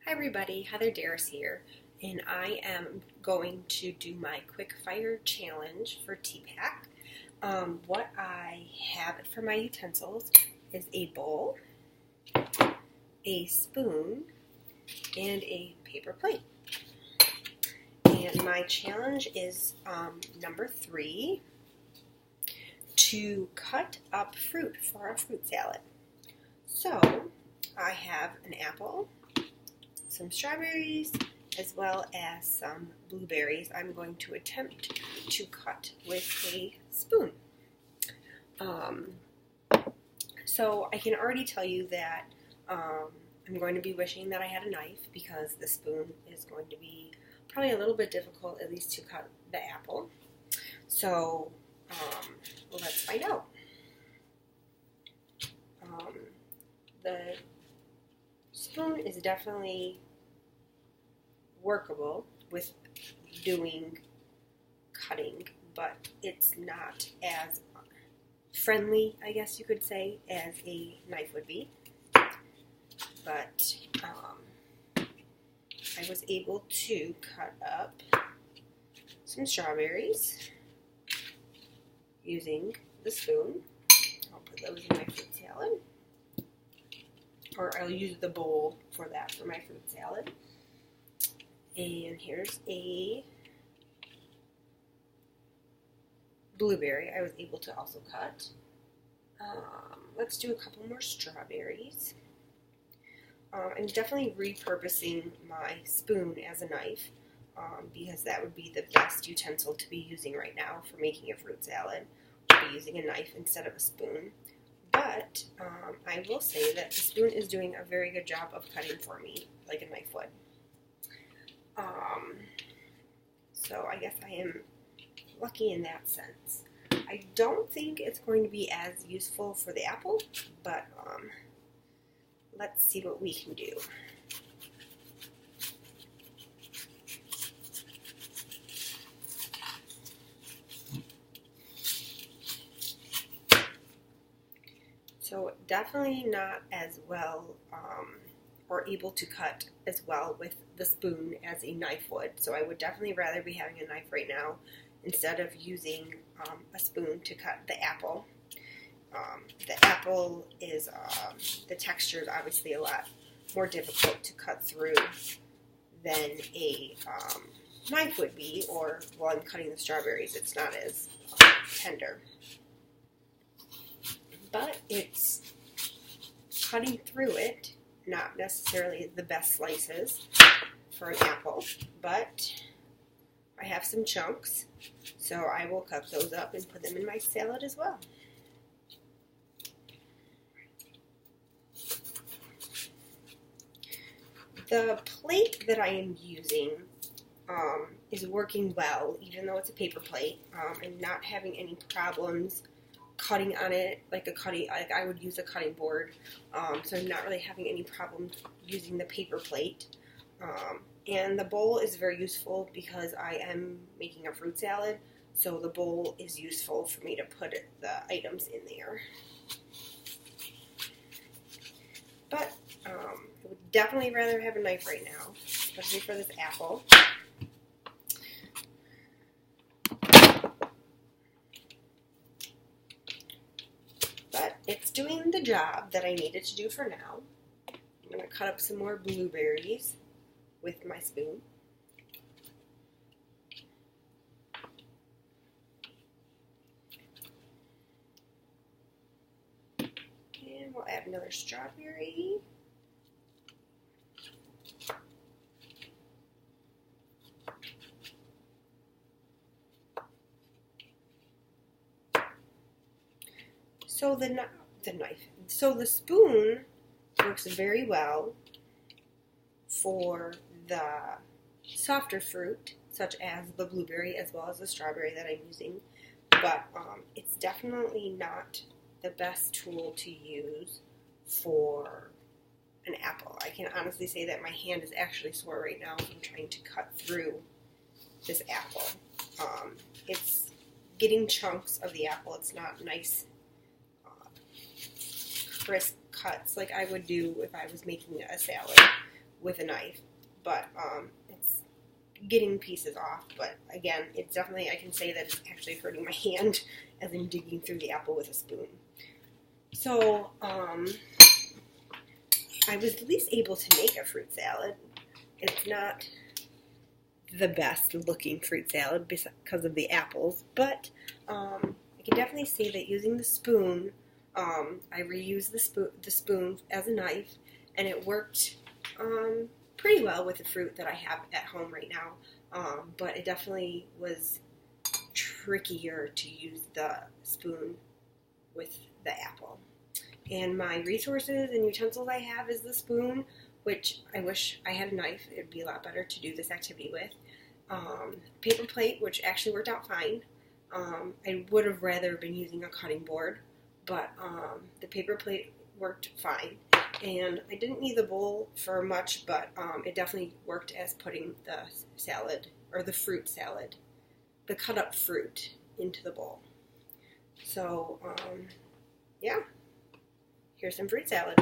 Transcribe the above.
Hi everybody, Heather Darris here, and I am going to do my quick fire challenge for TPAC. What I have for my utensils is a bowl, a spoon, and a paper plate. And my challenge is number 3, to cut up fruit for a fruit salad. So I have an apple, some strawberries, as well as some blueberries I'm going to attempt to cut with a spoon. So I can already tell you that I'm going to be wishing that I had a knife because the spoon is going to be probably a little bit difficult, at least to cut the apple. So let's find out. The spoon is definitely workable with doing cutting, but it's not as friendly, I guess you could say, as a knife would be. But I was able to cut up some strawberries using the spoon. I'll put those in my fruit salad, or I'll use the bowl for that for my fruit salad. And here's a blueberry I was able to also cut. Let's do a couple more strawberries. I'm definitely repurposing my spoon as a knife because that would be the best utensil to be using right now for making a fruit salad. I'll be using a knife instead of a spoon. But I will say that the spoon is doing a very good job of cutting for me like a knife would. So I guess I am lucky in that sense. I don't think it's going to be as useful for the apple, but let's see what we can do. So definitely not as well or able to cut as well with the spoon as a knife would. So I would definitely rather be having a knife right now instead of using a spoon to cut the apple. The apple is, the texture is obviously a lot more difficult to cut through than a knife would be, or while I'm cutting the strawberries, it's not as tender. But it's cutting through it, not necessarily the best slices for an apple, but I have some chunks, so I will cut those up and put them in my salad as well. The plate that I am using is working well, even though it's a paper plate. I'm not having any problems cutting on it like I would use a cutting board. So I'm not really having any problems using the paper plate. And the bowl is very useful because I am making a fruit salad, so the bowl is useful for me to put the items in there. But I would definitely rather have a knife right now, especially for this apple. But it's doing the job that I needed to do for now. I'm going to cut up some more blueberries with my spoon. And we'll add another strawberry. So the spoon works very well for the softer fruit, such as the blueberry as well as the strawberry that I'm using, but it's definitely not the best tool to use for an apple. I can honestly say that my hand is actually sore right now from trying to cut through this apple. It's getting chunks of the apple. It's not nice crisp cuts like I would do if I was making a salad. with a knife, but it's getting pieces off. But again, it's definitely, I can say that it's actually hurting my hand as I'm digging through the apple with a spoon. So I was at least able to make a fruit salad. It's not the best looking fruit salad because of the apples, but I can definitely say that using the spoon, I reused the spoon as a knife, and it worked pretty well with the fruit that I have at home right now. But it definitely was trickier to use the spoon with the apple. And my resources and utensils I have is the spoon, which I wish I had a knife. It would be a lot better to do this activity with. Paper plate, which actually worked out fine. I would have rather been using a cutting board, but the paper plate worked fine. And I didn't need the bowl for much, but it definitely worked as putting the salad, or the fruit salad, the cut up fruit, into the bowl. So, yeah, here's some fruit salad.